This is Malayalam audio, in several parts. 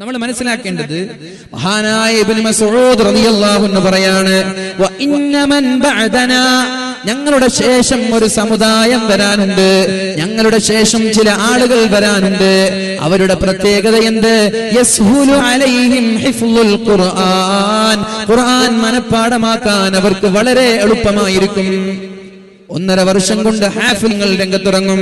നമ്മൾ മനസ്സിലാക്കേണ്ടത് മഹാനായ ഇബ്നു മസ്ഊദ് റളിയല്ലാഹു അൻഹു പറയാണ്, വ ഇന്ന മൻ ബഅദനാ, ഞങ്ങളുടെ ശേഷം ഒരു സമുദായം വരാനുണ്ട്, ഞങ്ങളുടെ ശേഷം ചില ആളുകൾ വരാനുണ്ട്. അവരുടെ പ്രത്യേകത എന്ത്? യസ്ഹുലു അലൈഹിം ഹിഫ്ളുൽ ഖുർആൻ, ഖുർആൻ മനപ്പാഠമാക്കാൻ അവർക്ക് വളരെ എളുപ്പമായിരിക്കും. 1.5 വർഷം കൊണ്ട് ഹാഫിളുകൾ രംഗത്തിറങ്ങും,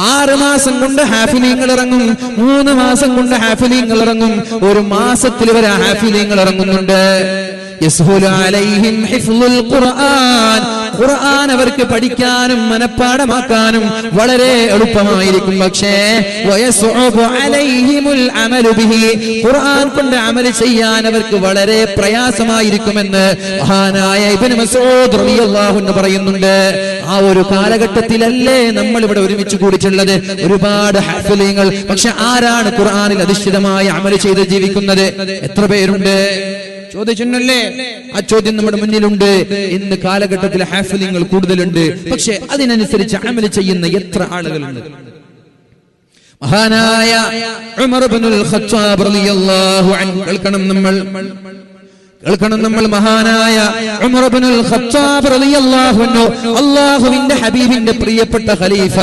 6 മാസം കൊണ്ട് ഹാഫിലീങ്ങൾ ഇറങ്ങും, 3 മാസം കൊണ്ട് ഹാഫിലീങ്ങൾ ഇറങ്ങും, 1 മാസത്തിൽ വരെ ഹാഫിലീങ്ങൾ ഇറങ്ങുന്നുണ്ട്. യസ്ഹുലു അലൈഹിം ഹിഫ്ളുൽ ഖുർആൻ, ഖുർആൻ അവർക്ക് പഠിക്കാനും മനപ്പാഠമാക്കാനും വളരെ എളുപ്പമായിരിക്കും. പക്ഷേ വയസ്ഉബു അലൈഹിമുൽ അമലു ബിഹി, ഖുർആൻ കൊണ്ട് അമൽ ചെയ്യാൻ അവർക്ക് വളരെ പ്രയാസമായിരിക്കുമെന്ന് മഹാനായ ഇബ്നു മസ്ഊദ് റളിയല്ലാഹു അൻഹു പറയുന്നുണ്ട്. ആ ഒരു കാലഘട്ടത്തിലല്ലേ നമ്മൾ ഇവിടെ ഒരുമിച്ച് കൂടിയിട്ടുള്ളത്, ഒരുപാട് ഹാഫിലീങ്ങൾ. പക്ഷെ ആരാണ് ഖുർആനിൽ അധിഷ്ഠിതമായി അമൽ ചെയ്ത് ജീവിക്കുന്നത്? എത്ര പേരുണ്ട്? ചോദിച്ചിട്ടുണ്ടല്ലേ? ആ ചോദ്യം നമ്മുടെ മുന്നിലുണ്ട്. ഇന്ന് കാലഘട്ടത്തിൽ ഹാഫിലിങ്ങൾ കൂടുതലുണ്ട്, പക്ഷെ അതിനനുസരിച്ച് അമൽ ചെയ്യുന്ന എത്ര ആളുകളുണ്ട്? മഹാനായ ഉമർ ഇബ്നുൽ ഖത്താബ് റളിയല്ലാഹു അൻഹു കേൾക്കണം നമ്മൾ മഹാനായ ഉമർ ഇബ്നുൽ ഖത്താബ് റളിയല്ലാഹു അൻഹു, അല്ലാഹുവിന്റെ ഹബീബിന്റെ പ്രിയപ്പെട്ട ഖലീഫ,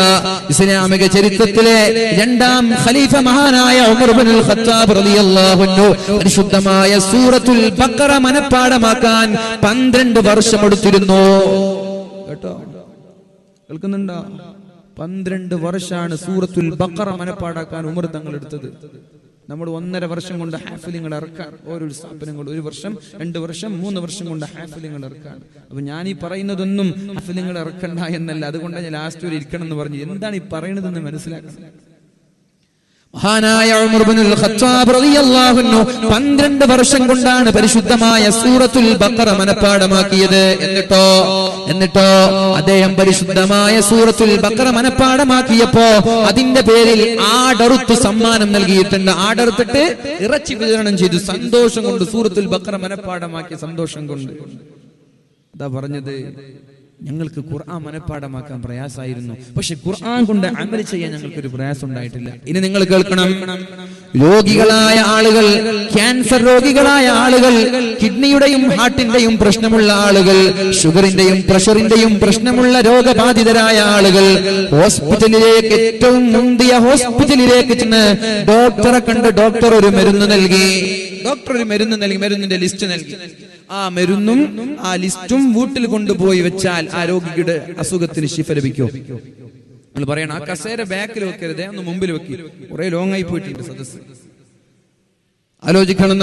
ഇസ്ലാമിക ചരിത്രത്തിലെ 2ാം ഖലീഫ മഹാനായ ഉമർ ഇബ്നുൽ ഖത്താബ് റളിയല്ലാഹു അൻഹു പരിശുദ്ധമായ സൂറത്തുൽ ബഖറ മനപ്പാഠമാക്കാൻ 12 വർഷം എടുത്തിരുന്നു. കേട്ടോ? കേൾക്കുന്നുണ്ടോ? 12 വർഷമാണ് സൂറത്തുൽ ബഖറ മനപ്പാഠാക്കാൻ ഉമർ തങ്ങൾ എടുത്തത്. നമ്മൾ 1.5 വർഷം കൊണ്ട് ഹാഫിലിങ്ങൾ ഇറക്കാൻ ഓരോ സ്ഥാപനങ്ങൾ 1 വർഷം, 2 വർഷം, 3 വർഷം കൊണ്ട് ഹാഫിലിങ്ങൾ ഇറക്കാൻ. അപ്പൊ ഞാൻ ഈ പറയുന്നതൊന്നും ഹാഫിലിങ്ങൾ ഇറക്കണ്ട എന്നല്ല, അതുകൊണ്ട് ഞാൻ ലാസ്റ്റ് വരെ ഇരിക്കണം എന്ന് പറഞ്ഞു. എന്താണ് ഈ പറയുന്നതെന്ന് മനസ്സിലാക്കണം. മഹാനായ ഉമർ ഇബ്നുൽ ഖത്താബ് റളിയല്ലാഹു അൻഹു 12 വർഷം കൊണ്ടാണ് പരിശുദ്ധമായ സൂറത്തുൽ ബഖറ മനപ്പാഠമാക്കിയത്. എന്നിട്ടോ അദ്ദേഹം പരിശുദ്ധമായ സൂറത്തുൽ ബഖറ മനപ്പാഠമാക്കിയപ്പോ അതിന്റെ പേരിൽ ആടറുത്ത് സമ്മാനം നൽകിയിട്ടുണ്ട്. ആടറുത്തിട്ട് ഇറച്ചി വിതരണം ചെയ്തു. സന്തോഷം കൊണ്ട്, സൂറത്തുൽ ബഖറ മനപ്പാഠമാക്കിയ സന്തോഷം കൊണ്ട്. അതാ പറഞ്ഞത്, ഞങ്ങൾക്ക് ഖുർആൻ മനപ്പാഠമാക്കാൻ പ്രയാസമായിരുന്നു, പക്ഷെ ഖുർആൻ കൊണ്ട് അമൽ ചെയ്യാൻ ഞങ്ങൾക്കൊരു പ്രയാസം ഉണ്ടായിട്ടില്ല. ഇനി നിങ്ങൾ കേൾക്കണം, രോഗികളായ ആളുകൾ, ക്യാൻസർ രോഗികളായ ആളുകൾ, കിഡ്നിയുടെയും ഹാർട്ടിന്റെയും പ്രശ്നമുള്ള ആളുകൾ, ഷുഗറിന്റെയും പ്രഷറിന്റെയും പ്രശ്നമുള്ള രോഗബാധിതരായ ആളുകൾ ഹോസ്പിറ്റലിലേക്ക്, ഏറ്റവും മുന്തിയ ഹോസ്പിറ്റലിലേക്ക് ചെന്ന് ഡോക്ടറെ കണ്ട് ഡോക്ടർ ഒരു മരുന്ന് നൽകി. മരുന്നിന്റെ ലിസ്റ്റ് നൽകി. ആ മരുന്നും ആ ലിസ്റ്റും വീട്ടിൽ കൊണ്ടുപോയി വെച്ചാൽ ആ രോഗിയുടെ അസുഖത്തിന് ശിഫ ലഭിക്കും. നമ്മൾ പറയണം, ആ കസേര ബാക്കിൽ വെക്കരുത്, ഒന്ന് മുമ്പിൽ വെക്കി. കുറെ ലോങ് ആയി പോയിട്ടുണ്ട് സദസ്. ആലോചിക്കണം,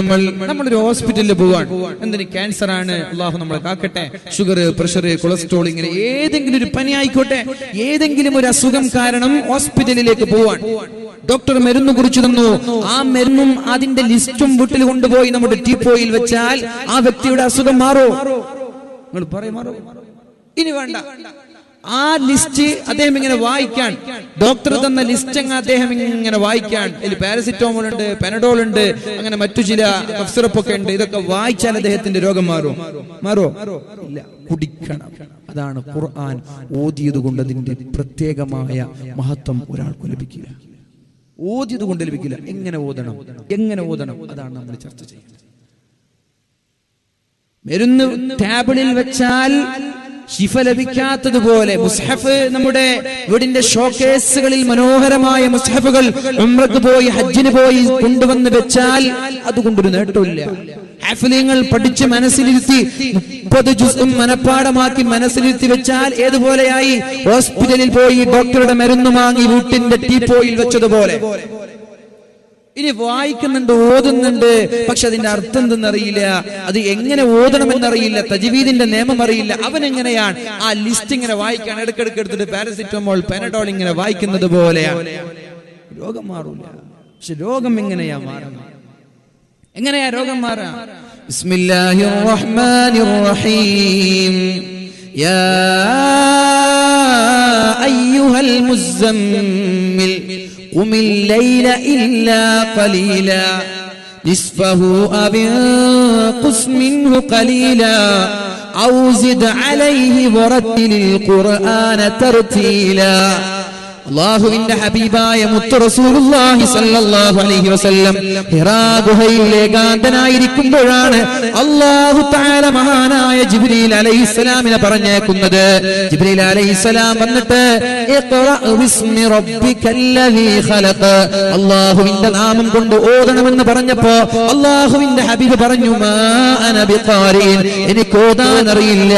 നമ്മളൊരു ഹോസ്പിറ്റലിൽ പോവാൻ, എന്തിന്? ക്യാൻസർ ആണ്, അള്ളാഹു നമ്മളെ കാക്കട്ടെ. ഷുഗർ, പ്രഷർ, കൊളസ്ട്രോൾ, ഇങ്ങനെ ഏതെങ്കിലും ഒരു പനി ആയിക്കോട്ടെ, ഏതെങ്കിലും ഒരു അസുഖം കാരണം ഹോസ്പിറ്റലിലേക്ക് പോവാൻ ഡോക്ടർ മരുന്ന് കുറിച്ചു തന്നു. ആ മരുന്നും അതിന്റെ ലിസ്റ്റും വീട്ടിൽ കൊണ്ടുപോയി നമ്മുടെ ടീപ്പോയിൽ വെച്ചാൽ ആ വ്യക്തിയുടെ അസുഖം മാറോ? നിങ്ങൾ പറയും മാറോ? ഇനി വേണ്ട. ആ ലിസ്റ്റ് അദ്ദേഹം ഇങ്ങനെ വായിക്കാൻ, ഡോക്ടർ തന്ന ലിസ്റ്റ് അദ്ദേഹം ഇങ്ങനെ വായിക്കാൻ. ഇതിൽ പാരസിറ്റമോൾ ഉണ്ട്, പെനഡോൾ ഉണ്ട്, അങ്ങനെ മറ്റു ചില കഫ് സിറപ്പ് ഒക്കെ ഉണ്ട്. ഇതൊക്കെ വായിച്ചാൽ അദ്ദേഹത്തിന്റെ രോഗം മാറോ? ഇല്ല. കുടിക്കണം. അതാണ് ഖുർആൻ ഓതിയത് കൊണ്ട് അതിന്റെ പ്രത്യേകമായ മഹത്വം ഒരാൾക്ക് ലഭിക്കില്ല. ഓതിയത് കൊണ്ട് ലഭിക്കില്ല. എങ്ങനെ ഓതണം അതാണ് നമ്മൾ ചർച്ച ചെയ്യുന്നത്. മരുന്ന് ടേബിളിൽ വെച്ചാൽ ശിഫ ലഭിക്കാത്തതുപോലെ മുസ്ഹഫ്, നമ്മുടെ വീടിന്റെ ഷോക്കേസുകളിൽ മനോഹരമായ മുസ്ഹഫുകൾ ഉംറക്ക് പോയി, ഹജ്ജിന് പോയി കൊണ്ടുവന്ന് വെച്ചാൽ അതുകൊണ്ടൊരു നേട്ടമില്ല. ഹാഫിലിങ്ങൾ പഠിച്ച് മനസ്സിലിരുത്തി 30 ജുസും മനപ്പാഠമാക്കി മനസ്സിലിരുത്തി വെച്ചാൽ ഏതുപോലെയായി? ഹോസ്പിറ്റലിൽ പോയി ഡോക്ടറുടെ മരുന്ന് വാങ്ങി വീട്ടിന്റെ ടീപ്പോയിൽ വെച്ചതുപോലെ. ഇനി വായിക്കുന്നുണ്ട്, ഓതുന്നുണ്ട്, പക്ഷെ അതിന്റെ അർത്ഥം എന്തെന്നറിയില്ല, അത് എങ്ങനെ ഓതണമെന്നറിയില്ല, തജ്വീദിന്റെ നിയമം അറിയില്ല. അവൻ എങ്ങനെയാണ് ആ ലിസ്റ്റ് ഇങ്ങനെ വായിക്കാൻ ഇടയ്ക്കിടയ്ക്ക് എടുത്തിട്ട് പാരസിറ്റമോൾ, പെനഡോൾ ഇങ്ങനെ വായിക്കുന്നത് പോലെയാണ്. രോഗം മാറൂല. പക്ഷെ രോഗം എങ്ങനെയാ രോഗം മാറാ? ബിസ്മില്ലാഹിർ റഹ്മാനിർ റഹീം. യാ അയ്യുഹൽ മുസമ്മിൽ قم الليل إلا قليلا نصفه أو انقص منه قليلا أو زد عليه ورتل القرآن ترتيلا. അല്ലാഹുവിന്റെ ഹബീബായ മുത്ത് റസൂലുള്ളാഹി സ്വല്ലല്ലാഹു അലൈഹി വസല്ലം ഹിറാ ഗുഹയിൽ ഏകാന്തനായിരിക്കുമ്പോഴാണ് അല്ലാഹു തആല മഹാനായ ജിബ്രീൽ അലൈഹിസ്സലാമിനെ പറഞ്ഞേക്കുന്നത്. ജിബ്രീൽ അലൈഹിസ്സലാം വന്നിട്ട് ഇഖ്റാ ബിസ്മി റബ്ബിക്കല്ലദീ ഖലഖ, അല്ലാഹുവിന്റെ നാമം കൊണ്ട് ഓതണമെന്ന് പറഞ്ഞപ്പോ അല്ലാഹുവിന്റെ ഹബീബ് പറഞ്ഞു, മാ അന ബിഖാരിൻ, എനിക്ക് ഓതാൻ അറിയില്ല.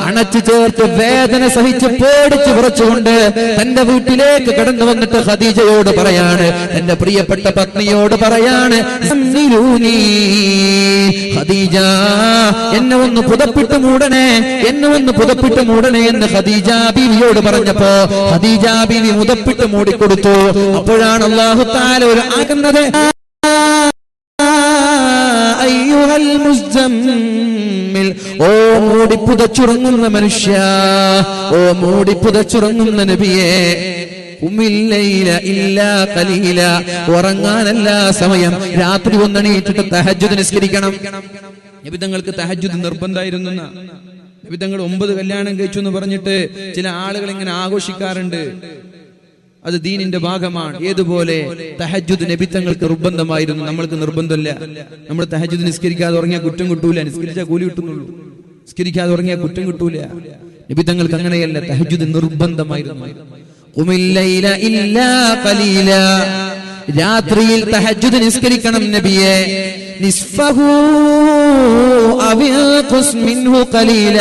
അണച്ചു ചേർത്ത് വേദന സഹിച്ച് പേടിച്ച് വിറച്ചുകൊണ്ട് തന്റെ വീട്ടിലേക്ക് കടന്നു വന്നിട്ട് ഖദീജയോട് പറയാണ്, തന്റെ പ്രിയപ്പെട്ട പത്നിയോട് പറയാണ്, ഖദീജ എന്നെ ഒന്ന് പുതപ്പിട്ട് മൂടണേ, എന്നെ ഒന്ന് പുതപ്പിട്ട് മൂടണേ എന്ന് ഖദീജ ബീവിയോട് പറഞ്ഞപ്പോ ഖദീജ ബീവി മുതപ്പിട്ട് മൂടിക്കൊടുത്തു. അപ്പോഴാണ് അല്ലാഹു തആല ഒരു ആകുന്നത്, അയ്യുഹൽ മുസ്സമ്മിൽ, ഓ മൂടി പുതച്ചുറങ്ങുന്ന മനുഷ്യ, ഓ മൂടി പുതച്ചുറങ്ങുന്ന നബിയേ, ഉമില്ലൈല ഇല്ലാ ഖലീല, ഉറങ്ങാനല്ല സമയം, രാത്രി ഒന്നെണീറ്റിട്ട് തഹജ്ജുദ് നിസ്കരിക്കണം. നബി തങ്ങൾക്ക് തഹജ്ജുദ് നിർബന്ധമായിരുന്നു. നബി തങ്ങൾ 9 കല്യാണം കഴിച്ചു എന്ന് പറഞ്ഞിട്ട് ചില ആളുകൾ ഇങ്ങനെ ആഘോഷിക്കാറുണ്ട്. അത് ദീനിന്റെ ഭാഗമാണ്. ഏതുപോലെ തഹജ്ജുദ് നബി തങ്ങൾക്ക് നിർബന്ധമായിരുന്നു, നമ്മൾക്ക് നിർബന്ധമില്ല. നമ്മൾ തഹജ്ജുദ് നിസ്കരിക്കാതെ ഉറങ്ങിയാൽ കുറ്റം കിട്ടൂല, നിസ്കരിച്ചാൽ കൂലി കിട്ടുന്നുള്ളൂ. നിസ്കരിക്കാതെ ഉറങ്ങിയാൽ കുറ്റം കിട്ടൂല. നബി തങ്ങൾക്ക് അങ്ങനെയല്ല, തഹജ്ജുദ് നിർബന്ധമായിരുന്നു. ഖുമില്ലൈല ഇല്ലാ ഖലീല, രാത്രിയിൽ തഹജ്ജുദ് നിസ്കരിക്കണം നബിയെ. നിസ്ഫഹു അവ്ഖുസ് മിൻഹു ഖലീല,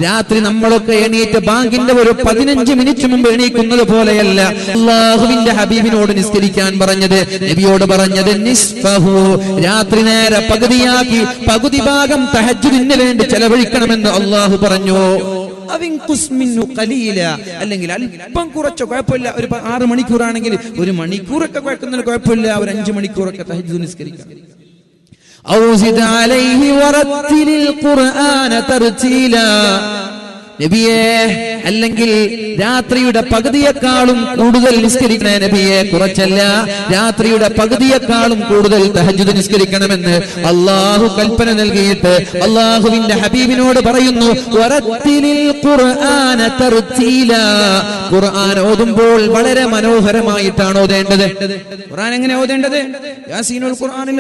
രാത്രി നമ്മളൊക്കെ എണീറ്റ് ബാങ്കിന്റെ ഒരു 15 മിനിറ്റ് മുമ്പ് എണീക്കുന്നത് പോലെയല്ല അല്ലാഹുവിന്റെ ഹബീബിനോട് നിസ്കരിക്കാൻ പറഞ്ഞത്, നബിയോട് പറഞ്ഞത് നിസ്ഫഹു, രാത്രി നേരെ പകുതിയാക്കി പകുതി ഭാഗം തഹജ്ജുദിന് വേണ്ടി ചെലവഴിക്കണമെന്ന് അല്ലാഹു പറഞ്ഞു. അല്ലെങ്കിൽ അല്പം കുറച്ചോ കുഴപ്പമില്ല, ഒരു 6 മണിക്കൂറാണെങ്കിൽ 1 മണിക്കൂറൊക്കെ കുഴക്കുന്നതിന് കുഴപ്പമില്ല, ഒരു 5 മണിക്കൂറൊക്കെ തഹജ്ജുദ് നിസ്കരിക്കാം. ഔസിദ് അലൈഹി വറത്തിലിൽ ഖുർആന തർതീല, നബിയെ അല്ലെങ്കിൽ രാത്രിയുടെ പകുതിയെക്കാളും കൂടുതൽ നിസ്കരിക്കണേ നബിയെ, കുറച്ചല്ല, രാത്രിയുടെ പകുതിയെക്കാളും കൂടുതൽ തഹജ്ജുദ് നിസ്കരിക്കണമെന്ന് അല്ലാഹു കൽപ്പന നൽകിയിട്ട് അല്ലാഹുവിന്റെ ഹബീബിനോട് പറയുന്നു, വറത്തിലിൽ ഖുർആന തർതീല, ഖുർആൻ ഓതുമ്പോൾ വളരെ മനോഹരമായിട്ടാണ് ഓതേണ്ടത്. ഖുർആൻ എങ്ങനെ ഓതേണ്ടത്? യാസീനുൽ ഖുർആനിൽ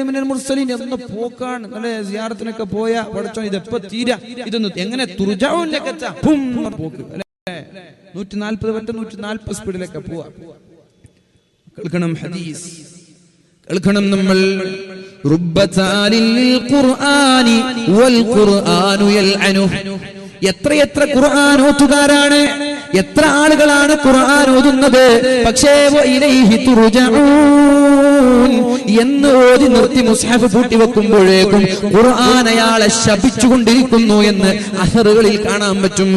മിനൽ മുർസലീൻ എന്ന പോക്കാണ്. നല്ല സിയാറത്തിനൊക്കെ പോയാ പഠിച്ചോ ഇതെപ്പോ തീരാ, ഇതൊന്നും എങ്ങനെ തുർജാഉൻ ലകച്ച പോക്ക് അല്ലേ, 140 വട്ടം 140 സ്പീഡിലൊക്കെ പോവാ. കേൾക്കണം ഹദീസ്, കേൾക്കണം നമ്മൾ. റുബ്ബതാലിൽ ഖുർആനി വൽ ഖുർആനു യൽഅനു, എത്രയെത്ര ഖുർആൻ ഓതുകാരാണ്, എത്ര ആളുകളാണ് ഖുർആൻ ഓതുന്നത്, പക്ഷേ ഇലൈഹി തുർജഊൻ എന്ന് ഓതി നിർത്തി മുസ്ഹഫ് പൂട്ടി വെക്കുമ്പോഴേക്കും ഖുർആൻ അയാളെ ശപിച്ചുകൊണ്ടിരിക്കുന്നു എന്ന് അസറുകളിൽ കാണാൻ പറ്റും.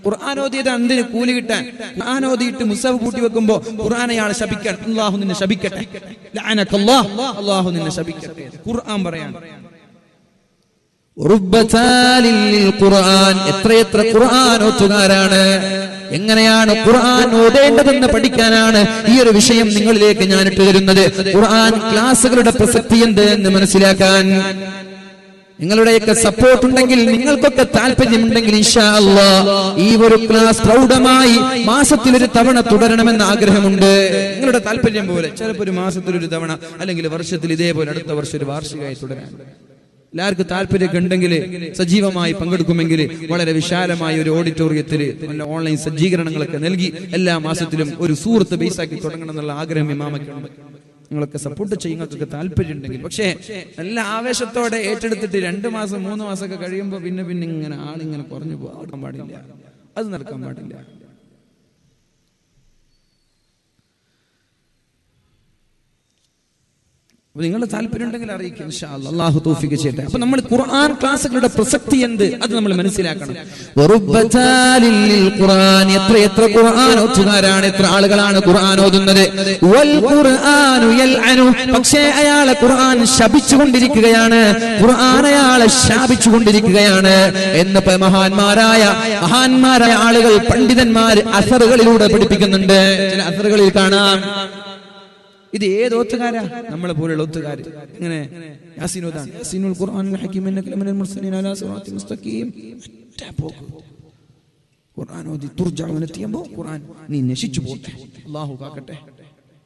ഖുർആൻ ഓതിയത് എന്തിന്? കൂലി കിട്ടാൻ. ഖുർആൻ ഓതിയിട്ട് മുസ്ഹഫ് പൂട്ടി വെക്കുമ്പോ ഖുർആൻ അയാളെ ശപിക്കാൻ, അല്ലാഹു നിന്നെ ശപിക്കട്ടെ, ലഅനകല്ലാഹ്, അല്ലാഹു നിന്നെ ശപിക്കട്ടെ ഖുർആൻ പറയാൻ. ഖുർആൻ, എത്രയെത്ര ഖുർആൻ ഓതുകാരാണ്. എങ്ങനെയാണ് ഖുർആൻ ഓതേണ്ടതെന്ന് പഠിക്കാനാണ് ഈ ഒരു വിഷയം നിങ്ങളിലേക്ക് ഞാൻ ഇട്ടു തരുന്നത്. ഖുർആൻ ക്ലാസുകളുടെ പ്രസക്തി എന്ത് എന്ന് മനസ്സിലാക്കാൻ നിങ്ങളുടെയൊക്കെ സപ്പോർട്ട് ഉണ്ടെങ്കിൽ, നിങ്ങൾക്കൊക്കെ താല്പര്യമുണ്ടെങ്കിൽ ഇൻഷാ അല്ലാഹ് ഈ ഒരു ക്ലാസ് പ്രൗഢമായി മാസത്തിലൊരു തവണ തുടരണമെന്ന് ആഗ്രഹമുണ്ട്. നിങ്ങളുടെ താല്പര്യം പോലെ ചിലപ്പോൾ ഒരു മാസത്തിലൊരു തവണ, അല്ലെങ്കിൽ വർഷത്തിൽ ഇതേപോലെ അടുത്ത വർഷം ഒരു വാർഷികമായി തുടരാൻ എല്ലാവർക്കും താല്പര്യമൊക്കെ ഉണ്ടെങ്കിൽ, സജീവമായി പങ്കെടുക്കുമെങ്കിൽ വളരെ വിശാലമായ ഒരു ഓഡിറ്റോറിയത്തിൽ നല്ല ഓൺലൈൻ സജ്ജീകരണങ്ങളൊക്കെ നൽകി എല്ലാ മാസത്തിലും ഒരു സൂറത്ത് ബേസാക്കി തുടങ്ങണം എന്നുള്ള ആഗ്രഹം ഇമാമക്കുണ്ട്. നിങ്ങളൊക്കെ സപ്പോർട്ട് ചെയ്യുന്നതൊക്കെ താല്പര്യം ഉണ്ടെങ്കിൽ. പക്ഷേ നല്ല ആവേശത്തോടെ ഏറ്റെടുത്തിട്ട് 2 മാസം 3 മാസമൊക്കെ കഴിയുമ്പോൾ പിന്നെ ഇങ്ങനെ ആളിങ്ങനെ കുറഞ്ഞു പോകാൻ പാടില്ല, അത് നടക്കാൻ പാടില്ല. നിങ്ങളുടെ താല്പര്യം ഉണ്ടെങ്കിൽ അറിയിക്കും ഇൻഷാ അല്ലാഹ്, അല്ലാഹു തൗഫീഖ് ചെയ്യട്ടെ. അപ്പോൾ നമ്മൾ ഖുർആൻ ക്ലാസുകളുടെ പ്രസക്തി എന്ത് അത് നമ്മൾ മനസ്സിലാക്കണം. ഖുർആൻ, എത്ര ഖുർആൻ ഓതുകാരാണ്, എത്ര ആളുകളാണ് ഖുർആൻ ഓതുന്നത്. വൽ ഖുർആനു യൽഅനു, പക്ഷേ അയാളെ ഖുർആൻ ശപിച്ചുകൊണ്ടിരിക്കുകയാണ്, ഖുർആൻ അയാളെ ശാപിച്ചുകൊണ്ടിരിക്കുകയാണ് എന്ന് മഹാന്മാരായ ആളുകൾ, പണ്ഡിതന്മാർ അസറുകളിലൂടെ പഠിപ്പിക്കുന്നുണ്ട്. ചില അസറുകളിൽ കാണാം. ഇത് ഏത് ഓത്തുകാരാ? നമ്മളെ പോലെയുള്ള ഓത്തുകാര്. എങ്ങനെ? യാസീനോദാണ്. യാസീനുൽ ഖുർആനിൽ ഹകീം ഇന്നക ലമിനൽ മുർസലീൻ അലാ സിറാത്തിൻ മുസ്തഖീം. ഖുർആൻ ഓതി തുർജഅനെത്തിയുമ്പോൾ ഖുർആൻ നീ നശിച്ചു പോട്ടെ, അല്ലാഹു കാക്കട്ടെ.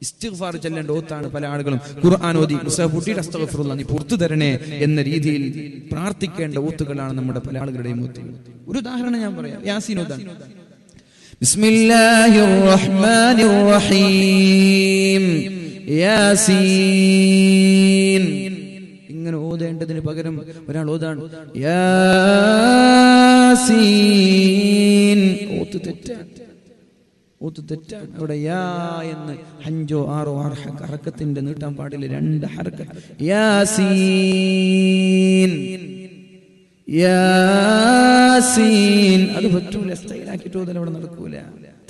ഇസ്തിഗ്ഫാർ ചെല്ലേണ്ട ഓത്താണ് പല ആളുകളും. ഖുർആൻ ഓതി മുസാഫുട്ടിയുടെ അസ്തഗ്ഫിറുല്ലാഹ് നീ പുറത്തു തരണേ എന്ന രീതിയിൽ പ്രാർത്ഥിക്കേണ്ട ഓത്തുകളാണ് നമ്മുടെ പല ആളുകളുടെയും ഓത്ത്. ഒരു ഉദാഹരണം ഞാൻ പറയാം. യാസീൻ ഓതാൻ ബിസ്മില്ലാഹിർ റഹ്മാനിർ റഹീം യാസീൻ ഇങ്ങനെ ഓതേണ്ടതിന് പകരം ഒരാൾ ഓതാണ് യാസീൻ. ഓത്ത് തെറ്റാണ്. അവിടെ യാ എന്ന് 5 6 ഹറക്കത്തിന്റെ നീട്ടാൻ പാടില്ല, 2 ഹറക്കത്ത്. യാസീൻ യാസീൻ അത് പറ്റൂല. സ്റ്റൈലാക്കിട്ട് ഓതൽ അവിടെ നടക്കൂല.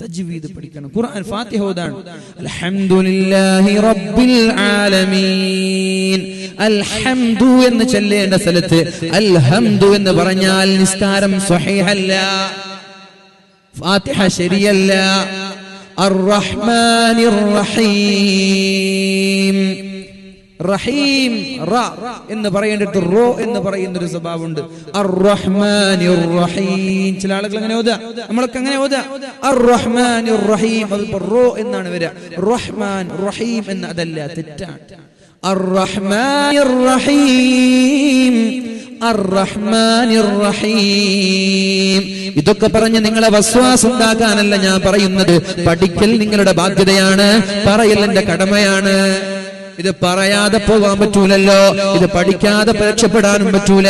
തജ്വീദ് പഠിക്കണം. ഖുർആൻ ഫാത്തിഹ ഓതാണ് അൽഹംദുലില്ലാഹി റബ്ബിൽ ആലമീൻ. അൽഹംദു എന്ന് ചൊല്ലേണ്ട സ്ഥലത്ത് അൽഹംദു എന്ന് പറഞ്ഞാൽ നിസ്കാരം സ്വഹീഹല്ല, ഫാത്തിഹ ശരിയല്ല. അർറഹ്മാനിർ റഹീം. റഹീം റ എന്ന് പറയേണ്ടിട്ട് റോ എന്ന് പറയുന്നൊരു സ്വഭാവമുണ്ട്. അർറഹ്മാനിർ റഹീം. ചില ആളുകൾ അങ്ങനെ ഓതാ, നമ്മളൊക്കെ അങ്ങനെ ഓതാ അർറഹ്മാനിർ റഹീം. അത് റോ എന്നാണ് വരിക. റഹ്മാൻ റഹീം എന്ന് അതല്ല, തെറ്റാണ്. അർറഹ്മാനിർ റഹീം അർറഹ്മാനിർ റഹീം. ഇതൊക്കെ പറഞ്ഞ് നിങ്ങളെ വസ്വാസ് ഉണ്ടാക്കാനല്ല ഞാൻ പറയുന്നത്. പഠിക്കൽ നിങ്ങളുടെ ബാധ്യതയാണ്, പറയൽ എന്റെ കടമയാണ്. ഇത് പറയാതെ പോകാൻ പറ്റൂലല്ലോ, ഇത് പഠിക്കാതെ രക്ഷപ്പെടാനും പറ്റൂല.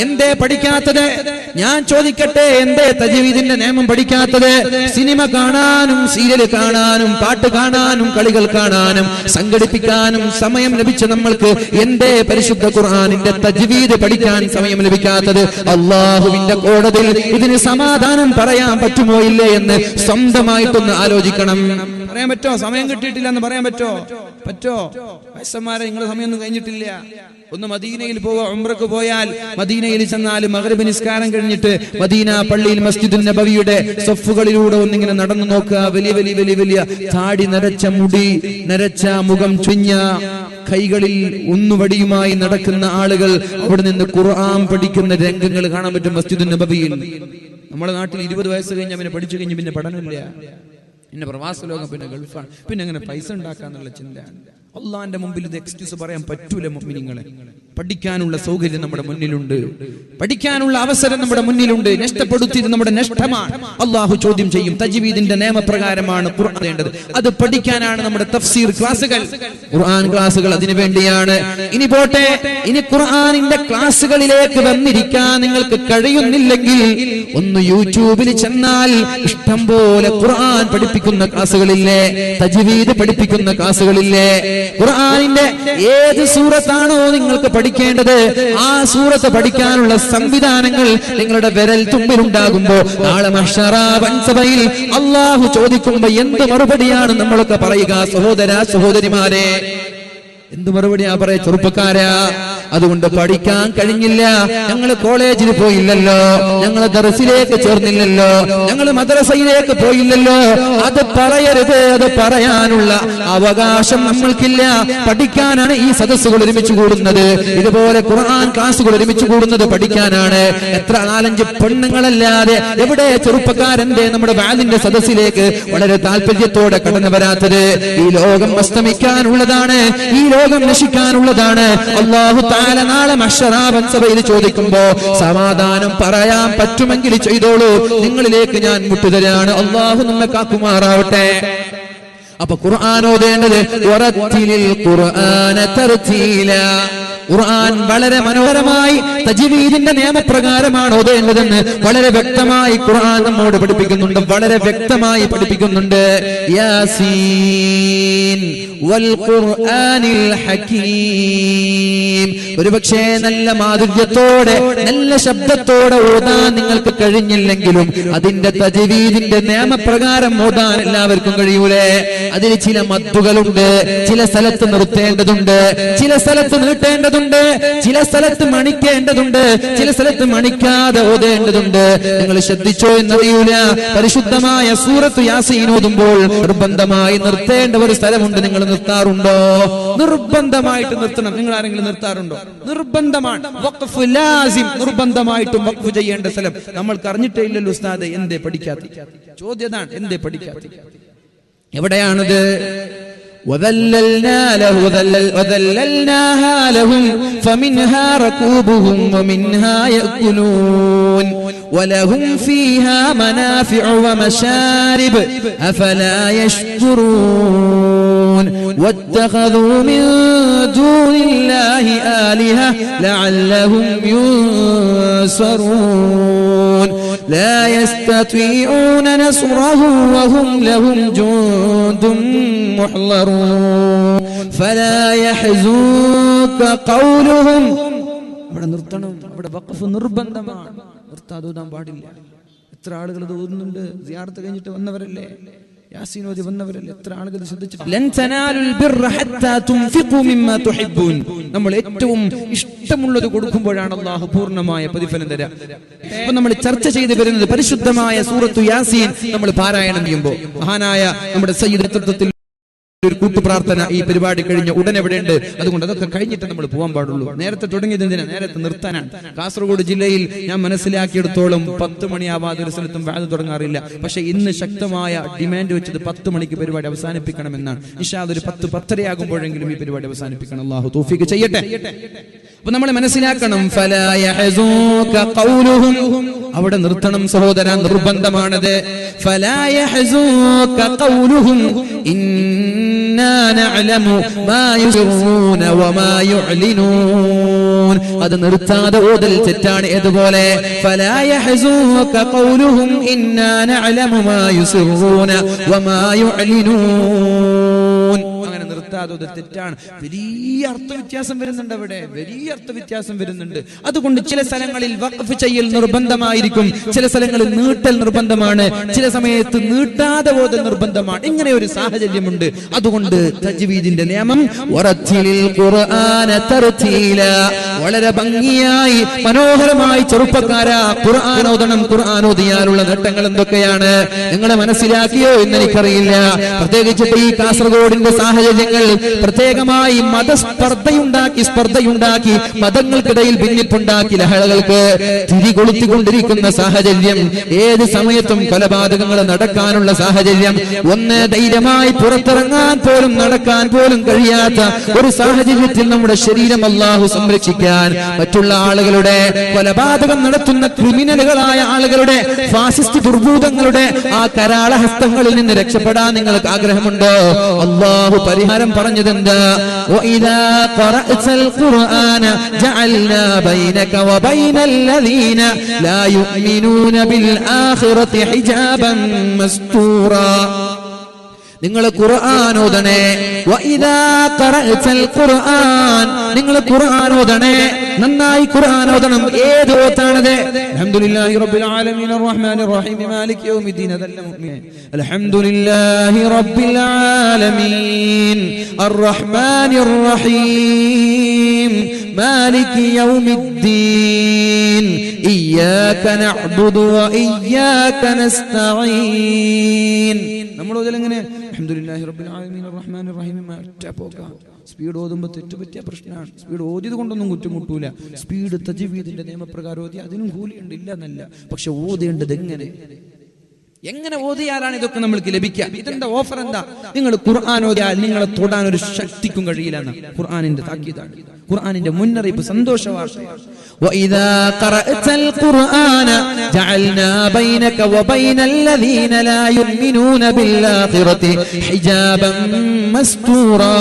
എന്തേ പഠിക്കാത്തത്? ഞാൻ ചോദിക്കട്ടെ, എന്തേ തജ്വീദിന്റെ നിയമം പഠിക്കാത്തത്? സിനിമ കാണാനും സീരിയൽ കാണാനും പാട്ട് കാണാനും കളികൾ കാണാനും സംഘടിപ്പിക്കാനും സമയം ലഭിച്ച നമ്മൾക്ക് എന്തേ പരിശുദ്ധ ഖുർആനിന്റെ തജ്വീദ് പഠിക്കാൻ സമയം ലഭിക്കാത്തത്? അല്ലാഹുവിന്റെ കോടതിയിൽ ഇതിന് സമാധാനം പറയാൻ പറ്റുമോ ഇല്ലേ എന്ന് സ്വന്തമായിട്ടൊന്ന് ആലോചിക്കണം. പറയാൻ പറ്റോ? സമയം കിട്ടിയിട്ടില്ല എന്ന് പറയാൻ പറ്റോ? വയസ്സന്മാരെ, നിങ്ങളുടെ സമയമൊന്നും കഴിഞ്ഞിട്ടില്ല. ഒന്ന് മദീനയിൽ പോവുക, ഉംറക്ക് പോയാൽ മദീനയിൽ ചെന്നാൽ മഗ്രിബ് നിസ്കാരം കഴിഞ്ഞിട്ട് മദീന പള്ളിയിൽ മസ്ജിദുൻ നബവിയുടെ സഫുകളിലൂടെ ഒന്നിങ്ങനെ നടന്നു നോക്കുക. വലിയ വലിയ വലിയ വലിയ താടി നരച്ച മുടി, നരച്ച മുഖം, ചുഞ്ഞ കൈകളിൽ ഒന്നുവടിയുമായി നടക്കുന്ന ആളുകൾ അവിടെ നിന്ന് ഖുർആൻ പഠിക്കുന്ന രംഗങ്ങൾ കാണാൻ പറ്റും മസ്ജിദുൻ നബവിയിൽ. നമ്മുടെ നാട്ടിൽ 20 വയസ്സ് കഴിഞ്ഞാൽ പിന്നെ പഠിച്ചു കഴിഞ്ഞ് പിന്നെ പഠനമില്ല, പിന്നെ പ്രവാസ ലോകം, പിന്നെ ഗൾഫാണ്, പിന്നെ അങ്ങനെ പൈസ ഉണ്ടാക്കാന്നുള്ള ചിന്ത. അള്ളാന്റെ മുമ്പിൽ ഇത് എക്സ്ക്യൂസ് പറയാൻ പറ്റൂല. മുഅ്മിനീങ്ങളെ, പഠിക്കാനുള്ള സൗകര്യം നമ്മുടെ മുന്നിലുണ്ട്, പഠിക്കാനുള്ള അവസരം നമ്മുടെ മുന്നിലുണ്ട്. നഷ്ടപ്പെടുത്തിയത് നമ്മുടെ നഷ്ടമാണ്. അള്ളാഹു ചോദ്യം ചെയ്യും. തജ്വീദിന്റെ നിയമപ്രകാരമാണ് ഖുർആൻ വേണ്ടത്. അത് പഠിക്കാനാണ് നമ്മുടെ തഫ്സീർ ക്ലാസുകൾ, ഖുർആൻ ക്ലാസുകൾ അതിനു വേണ്ടിയാണ്. ഇനി പോട്ടെ, ഇനി ഖുർആനിന്റെ ക്ലാസുകളിലേക്ക് വന്നിരിക്കാൻ നിങ്ങൾക്ക് കഴിയുന്നില്ലെങ്കിൽ ഒന്ന് യൂട്യൂബിൽ ചെന്നാൽ ഇഷ്ടം പോലെ ഖുർആൻ പഠിപ്പിക്കുന്ന ക്ലാസുകളില്ലേ, തജ്വീദ് പഠിപ്പിക്കുന്ന ക്ലാസുകളില്ലേ. ഖുർആനിന്റെ ഏത് സൂറത്താണോ നിങ്ങൾക്ക് പഠിക്കേണ്ടത് ആ സൂറത്ത് പഠിക്കാനുള്ള സംവിധാനങ്ങൾ നിങ്ങളുടെ വിരൽ തുമ്പിലുണ്ടാകുമ്പോ നാളെ മഹ്ശറ വൻസഭയിൽ അല്ലാഹു ചോദിക്കുമ്പോ എന്ത് മറുപടിയാണ് നമ്മളൊക്കെ പറയുക? സഹോദര സഹോദരിമാരെ, എന്ത് മറുപടിയാ പറയാ? ചെറുപ്പക്കാരാ, അതുകൊണ്ട് പഠിക്കാൻ കഴിഞ്ഞില്ല, ഞങ്ങൾ കോളേജിൽ പോയില്ലല്ലോ, ഞങ്ങൾ ദർസിലേക്ക് ചേർന്നില്ലല്ലോ, ഞങ്ങൾ മദ്രസയിലേക്ക് പോയില്ലല്ലോ, അത് പറയരുത്. അത് പറയാനുള്ള അവകാശം നമ്മൾക്കില്ല. പഠിക്കാനാണ് ഈ സദസ്സുകൾ ഒരുമിച്ച് കൂടുന്നത്. ഇതുപോലെ ഖുർആൻ ക്ലാസുകൾ ഒരുമിച്ച് കൂടുന്നത് പഠിക്കാനാണ്. എത്ര 4-5 പെണ്ണുങ്ങളല്ലാതെ എവിടെ ചെറുപ്പക്കാരന്റെ നമ്മുടെ വാലിന്റെ സദസ്സിലേക്ക് വളരെ താല്പര്യത്തോടെ കടന്നു വരാത്തത്? ഈ ലോകം അസ്തമിക്കാനുള്ളതാണ്, ഈ ലോകം നശിക്കാനുള്ളതാണ്. അല്ലാഹു തആല നാളെ മഹ്ശറ വൻസഭയിൽ ചോദിക്കുമ്പോ സമാധാനം പറയാൻ പറ്റുമെങ്കിൽ ചെയ്തോളൂ, നിങ്ങളിലേക്ക് ഞാൻ മുട്ടുതരാണ്. അല്ലാഹു നമ്മെ കാക്കുമാറാവട്ടെ. അപ്പൊ ഖുർആൻ ഓതേണ്ടത് വറത്തിലിൽ ഖുർആന തർതീല. ഖുർആൻ വളരെ മനോഹരമായി തജ്വീദിന്റെ നിയമപ്രകാരമാണ് ഓതേണ്ടതെന്ന് വളരെ വ്യക്തമായി ഖുർആൻ നമ്മോട് പഠിപ്പിക്കുന്നുണ്ട്, വളരെ വ്യക്തമായി പഠിപ്പിക്കുന്നുണ്ട്. യാസീൻ വൽ ഖുർആനിൽ ഹകീം. ഒരുപക്ഷേ നല്ല മാധുര്യത്തോടെ നല്ല ശബ്ദത്തോടെ ഓതാൻ നിങ്ങൾക്ക് കഴിഞ്ഞില്ലെങ്കിലും അതിന്റെ തജ്വീദിന്റെ നിയമപ്രകാരം ഓതാൻ എല്ലാവർക്കും കഴിയൂലേ? അതിൽ ചില മദ്ദുകളുണ്ട്, ചില സ്ഥലത്ത് നിർത്തേണ്ടതുണ്ട്, ചില സ്ഥലത്ത് നീട്ടേണ്ടതുണ്ട്, ചില സ്ഥലത്ത് മണിക്കേണ്ടതുണ്ട്, ചില സ്ഥലത്ത് മണിക്കാതെ ഓതേണ്ടതുണ്ട്. നിങ്ങൾ ശ്രദ്ധിച്ചോ എന്നറിയൂല, പരിശുദ്ധമായ സൂറത്ത് യാസീൻ ഓതുമ്പോൾ നിർബന്ധമായി നിർത്തേണ്ട ഒരു സ്ഥലമുണ്ട്. നിങ്ങൾ നിർത്താറുണ്ടോ? നിർബന്ധമായിട്ട് നിർത്തണം. നിങ്ങൾ ആരെങ്കിലും നിർത്താറുണ്ടോ? നിർത്താറുണ്ടോ? നിർബന്ധമാണ്. വഖഫ് ലാസിം, നിർബന്ധമായിട്ടും വഖഫ് ചെയ്യേണ്ട സ്ഥലം. നമ്മൾക്ക് അറിഞ്ഞിട്ടേ ഇല്ലല്ലോ ഉസ്താദ്, എന്തേ പഠിക്കാത്ത ചോദ്യതാണ്. എന്തേ പഠിക്കാത്ത? എവിടെയാണത്? وذللناها لهم فمنها ركوبهم ومنها يأكلون ولهم فيها منافع ومشارب أفلا يشكرون واتخذوا من دون الله آلهة لعلهم ينصرون لا يستطيعون نصرهم وهم لهم جند محضرون فلا يحزنك قولهم. അവിടെ നിർത്തണം. അവിടെ വഖഫ് നിർബന്ധമാണ്. നിർത്താതെ ഓതാൻ പാടില്ല. എത്ര ആളുകൾ ഇത് ഓതുന്നുണ്ട്? സിയാറത്ത് കഴിഞ്ഞിട്ട് വന്നവരല്ലേ, യാസീൻ ഓതി വന്നവരല്ലേ, എത്ര ആളുകൾ ശ്രദ്ധിച്ചിട്ട്. ലൻ തനാലുൽ ബിർറ ഹത്താ തുൻഫിഖു മിമ്മാ തുഹിബ്ബൂൻ. നമ്മൾ ഏറ്റവും ഇഷ്ടമുള്ളത് കൊടുക്കുമ്പോഴാണ് അല്ലാഹു പൂർണ്ണമായ പ്രതിഫലം തരിക. അപ്പോൾ നമ്മൾ ചർച്ച ചെയ്തു വരുന്നത് പരിശുദ്ധമായ സൂറത്തു യാസീൻ നമ്മൾ പാരായണം ചെയ്യുമ്പോൾ മഹാനായ നമ്മുടെ സയ്യിദ് നേതൃത്വത്തിൽ ഒരു കൂട്ടുപ്രാർത്ഥന ഈ പരിപാടി കഴിഞ്ഞ ഉടനെ എവിടെയുണ്ട്. അതുകൊണ്ട് അതൊക്കെ കഴിഞ്ഞിട്ട് നമ്മൾ പോകാൻ പാടുള്ളൂ. നേരത്തെ തുടങ്ങിയത് എന്തിനാ? നേരത്തെ നിർത്താനാണ്. കാസർഗോഡ് ജില്ലയിൽ ഞാൻ മനസ്സിലാക്കിയെടുത്തോളം 10 മണിയാവാതെ ഒരു സ്ഥലത്തും വാദം തുടങ്ങാറില്ല. പക്ഷെ ഇന്ന് ശക്തമായ ഡിമാൻഡ് വെച്ചത് 10 മണിക്ക് പരിപാടി അവസാനിപ്പിക്കണമെന്നാണ്. ഇൻഷാ അല്ലാഹ് ഒരു 10-10:30 ആകുമ്പോഴെങ്കിലും ഈ പരിപാടി അവസാനിപ്പിക്കണം. അല്ലാഹു തൗഫീഖ് ചെയ്യട്ടെ. അപ്പൊ നമ്മൾ മനസ്സിലാക്കണം, ഫലാ യഹ്സൂക ഖൗലുഹും. അവിടെ നിർത്തണം സഹോദര, നിർബന്ധമാണത്. ഫലാ യഹ്സൂക ഖൗലുഹും ഇന്നാ നഅലമു മാ യുസിറൂന വമാ യുഅ്ലിനൂൻ. അത് നിർത്താതെ ഓതൽ തെറ്റാണ്. ഏതുപോലെ? ഫലാ യഹ്സൂക ഖൗലുഹും ഇന്നാ നഅലമു മാ യുസിറൂന വമാ യുഅ്ലിനൂൻ. അങ്ങനെ നിർത്താതെ ഓതൽ തെറ്റാണ്. വലിയ അർത്ഥവ്യത്യാസം വരുന്നുണ്ട്. അവിടെ വലിയ അർത്ഥവ്യത്യാസം വരുന്നുണ്ട്. അതുകൊണ്ട് ചില സ്ഥലങ്ങളിൽ വഖഫ് ചെയ്യൽ നിർബന്ധമായിരിക്കും, ചില സ്ഥലങ്ങളിൽ നീട്ടൽ നിർബന്ധമാണ്, ചില സമയത്ത് നീട്ടാതെ ഓതൽ നിർബന്ധമാണ്. ഇങ്ങനെ ഒരു സാഹചര്യമുണ്ട്. അതുകൊണ്ട് തജ്വീദിന്റെ നിയമം വറത്തിലിൽ ഖുർആന തർതീല, വളരെ ഭംഗിയായി മനോഹരമായി ചെറുപ്പക്കാരാ ഖുർആൻ ഓതണം. ഖുർആൻ ഓതിയാലുള്ള നേട്ടങ്ങൾ എന്തൊക്കെയാണ് നിങ്ങൾ മനസ്സിലാക്കിയോ എന്ന് എനിക്കറിയില്ല. പ്രത്യേകിച്ചിട്ട് ഈ കാസർഗോഡിന്റെ സാഹചര്യങ്ങൾ പ്രത്യേകമായി സ്പർദ്ധയുണ്ടാക്കി മതങ്ങൾക്കിടയിൽ ഭിന്നിപ്പുണ്ടാക്കി ലഹളകൾക്ക് തിരികൊളുത്തിക്കൊണ്ടിരിക്കുന്ന സാഹചര്യം, ഏത് സമയത്തും കൊലപാതകങ്ങൾ നടക്കാനുള്ള സാഹചര്യം, ഒന്ന് ധൈര്യമായി പുറത്തിറങ്ങാൻ പോലും നടക്കാൻ പോലും കഴിയാത്ത ഒരു സാഹചര്യത്തിൽ നമ്മുടെ ശരീരം അല്ലാഹു സംരക്ഷിക്കാൻ മറ്റുള്ള ആളുകളുടെ കൊലപാതകം നടത്തുന്ന ക്രിമിനലുകളായ ആളുകളുടെ ഫാസിസ്റ്റ് ദുർഭൂതങ്ങളുടെ ആ കരാളഹസ്തങ്ങളിൽ നിന്ന് രക്ഷപ്പെടാൻ നിങ്ങൾക്ക് ആഗ്രഹമുണ്ടോ? അല്ലാഹു പരിഹാരം പറഞ്ഞതെന്താ? വഇദാ ഖറഅതൽ ഖുർആന ജഅൽനാ ബൈനക വബൈനൽ ലദീന ലാ യുഅ്മിനൂന ബിൽ ആഖിറതി ഹിജാബൻ മസ്തൂറാ. നിങ്ങൾ ഖുർആൻ ഓതണേ. വഇദാ ഖറഅതൽ ഖുർആൻ, നിങ്ങൾ ഖുർആൻ ഓതണേ, നന്നായി ഖുർആൻ ഓതണം. ഏത് ഓതാണത്? അൽഹംദുലില്ലാഹി റബ്ബിൽ ആലമീൻ അർറഹ്മാനിർ റഹീം മാലികി യൗമിദ്ദീൻ. അതല്ല മുഅ്മിൻ. അൽഹംദുലില്ലാഹി റബ്ബിൽ ആലമീൻ അർറഹ്മാനിർ റഹീം മാലികി യൗമിദ്ദീൻ ഇയ്യാക നഅ്ബുദു വ ഇയ്യാക നസ്തഈൻ. നമ്മൾ ഓതലെങ്ങനെ? അൽഹംദുലില്ലാഹി റബ്ബിൽ ആലമീൻ അർറഹ്മാനിർ റഹീം. സ്പീഡ് ഓതുമ്പോൾ തെറ്റുപറ്റിയ പ്രശ്നമാണ്. സ്പീഡ് ഓതിയത് കൊണ്ടൊന്നും കുറ്റം മുട്ടൂല. സ്പീഡ് തജ്വീദിന്റെ നിയമപ്രകാരം ഓതി അതിനും കൂലിയുണ്ട്, ഇല്ല എന്നല്ല. പക്ഷെ ഓതേണ്ടത് എങ്ങനെ ഓതിയാലാണ് ഇതൊക്കെ നമ്മൾക്ക് ലഭിക്കുക? ഇതിന്റെ ഓഫർ എന്താ? നിങ്ങൾ ഖുർആൻ ഓതിയാൽ നിങ്ങളെ തൊടാൻ ഒരു ശക്തിക്കും കഴിയില്ല എന്നാണ് ഖുർആനിന്റെ താക്കീതാണ്, ഖുർആനിന്റെ മുന്നറിയിപ്പ്, സന്തോഷ വാർത്തയാണ്. وإذا قرأت القرآن جعلنا بينك وبين الذين لا يؤمنون بالآخرة حجابا مستورا.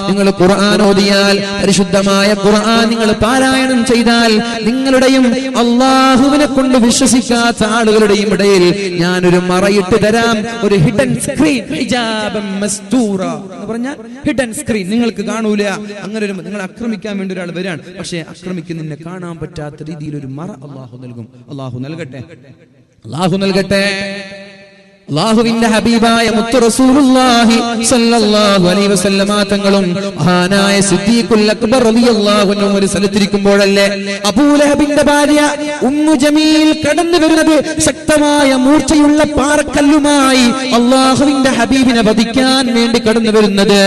നിങ്ങൾ ഖുർആൻ ഓതിയാൽ, പരിശുദ്ധമായ ഖുർആൻ നിങ്ങൾ പാരായണം ചെയ്താൽ, നിങ്ങളുടെയും അല്ലാഹുവിനെ കൊണ്ട് വിശ്വസിക്കാത്ത ആളുകളുടെയും ഇടയിൽ ഞാനൊരു മറയിട്ട് തരാം, ഒരു ഹിഡൻ സ്ക്രീൻ. ഹിജാബൻ മസ്തൂറ എന്ന് പറഞ്ഞാൽ ഹിഡൻ സ്ക്രീൻ, നിങ്ങൾക്ക് കാണൂല. അങ്ങനെ ഒരു നിങ്ങൾ ആക്രമിക്കാൻ വേണ്ടി ഒരാൾ വരാൻ, പക്ഷേ ആക്രമിക്കുന്ന കാണാൻ പറ്റാത്ത രീതിയിൽ ഒരു മറ അല്ലാഹു നൽകും. അല്ലാഹു നൽകട്ടെ, അല്ലാഹു നൽകട്ടെ. അല്ലാഹുവിന്റെ ഹബീബായ മുത്തു റസൂലുള്ളാഹി സ്വല്ലല്ലാഹു അലൈഹി വസല്ലമ തങ്ങളും മഹാനായ സിദ്ദീഖുൽ അക്ബർ റളിയല്ലാഹു അൻഹു ഒരു സ്ഥലത്തിരിക്കുമ്പോഴല്ലേ അബൂലഹബിന്റെ ഭാര്യ ഉമ്മു ജമീൽ കടന്നു വരുന്നത് ശക്തമായ മൂർച്ചയുള്ള പാറക്കല്ലുമായി അല്ലാഹുവിന്റെ ഹബീബിനെ വധിക്കാൻ വേണ്ടി കടന്നു വരുന്നത്.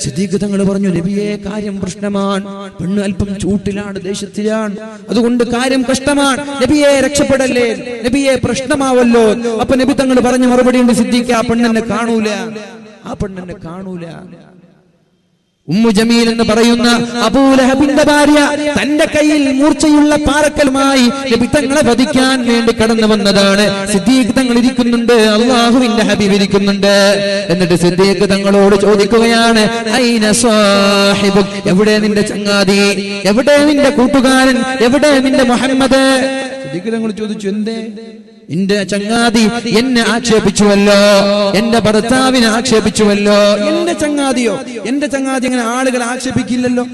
സിദ്ദീഖ് തങ്ങൾ പറഞ്ഞു, നബിയെ കാര്യം പ്രശ്നമാണ്, പെണ്ണ് അല്പം ചൂട്ടിലാണ്, ദേശത്തിലാണ്, അതുകൊണ്ട് കാര്യം കഷ്ടമാണ്, നബിയെ രക്ഷപ്പെടല്ലേ, നബിയെ പ്രശ്നമാവല്ലോ. അപ്പൊ നബി തങ്ങൾ പറഞ്ഞ മറുപടി ഉണ്ട്, സിദ്ദീഖ് ആ പെണ്ണെന്നെ കാണൂല, ആ പെണ്ണെന്നെ കാണൂല. ഉമ്മു ജമീൽ എന്ന് പറയുന്ന അബൂലഹബിന്റെ ഭാര്യ തന്റെ കയ്യിൽ മൂർച്ചയുള്ള പാറക്കലുമായി നബി തങ്ങളെ വധിക്കാൻ വേണ്ടി കടന്നു വന്നതാണ്. സിദ്ദീഖ് തങ്ങൾ ഇരിക്കുന്നുണ്ട്, അള്ളാഹുവിന്റെ ഹബീബ് ഇരിക്കുന്നുണ്ട്. എന്നിട്ട് സിദ്ദീഖ് തങ്ങളോട് ചോദിക്കുകയാണ്, ഐന സാഹിബുക്, എവിടെ നിന്റെ ചങ്ങാതി, എവിടെ നിന്റെ കൂട്ടുകാരൻ, എവിടെ നിന്റെ മുഹമ്മദ്? സിദ്ദീഖ് തങ്ങൾ ചോദിച്ചു, എന്തേ? എന്റെ ചങ്ങാതി എന്നെ ആക്ഷേപിച്ചുവല്ലോ, എന്റെ ഭർത്താവിനെ ആക്ഷേപിച്ചുവല്ലോ. എന്റെ ചങ്ങാതിയോ? എന്റെ ചങ്ങാതി അങ്ങനെ ആളുകൾ ആക്ഷേപിക്കില്ലല്ലോ.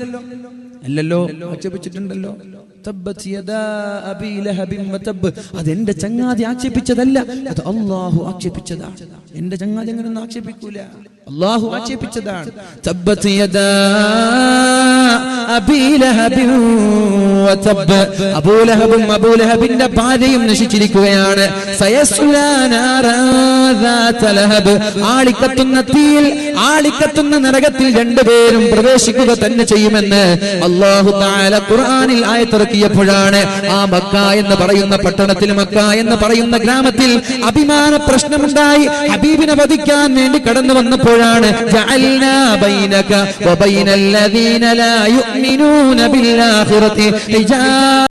അല്ലല്ലോ, ആക്ഷേപിച്ചിട്ടുണ്ടല്ലോ. അതെന്റെ ചങ്ങാതി ആക്ഷേപിച്ചതല്ല, അത് അള്ളാഹു ആക്ഷേപിച്ചതാണ്. എന്റെ ചങ്ങാതി അങ്ങനെ ആക്ഷേപിക്കൂല, അള്ളാഹു ആക്ഷേപിച്ചതാണ്. തബ്ബത് യദാ അബീ ലഹബിൻ വതബ്, അബൂലഹബും അബൂലഹബിന്റെ ഭാര്യയും നശിച്ചിരിക്കുകയാണ്. സയസ്ലാ നാറാ ദാത ലഹബ്, ആളിക്കത്തുന്ന തീയിൽ, ആളിക്കത്തുന്ന നരകത്തിൽ രണ്ടുപേരും പ്രവേശിക്കുക തന്നെ ചെയ്യുമെന്ന് അല്ലാഹു തആല ഖുർആനിൽ ആയത്തിറക്കിയപ്പോഴാണ് ആ മക്ക എന്ന് പറയുന്ന പട്ടണത്തിൽ, മക്ക എന്ന് പറയുന്ന ഗ്രാമത്തിൽ അഭിമാന പ്രശ്നമുണ്ടായി. ഹബീബിനെ വധിക്കാൻ വേണ്ടി കടന്നു വന്നപ്പോഴാണ് ജഅൽനാ ബൈനക വബൈനൽ ലദീന ലാ യുഅ്മിനൂന ബിൽ ആഖിറതി ഹിജാബ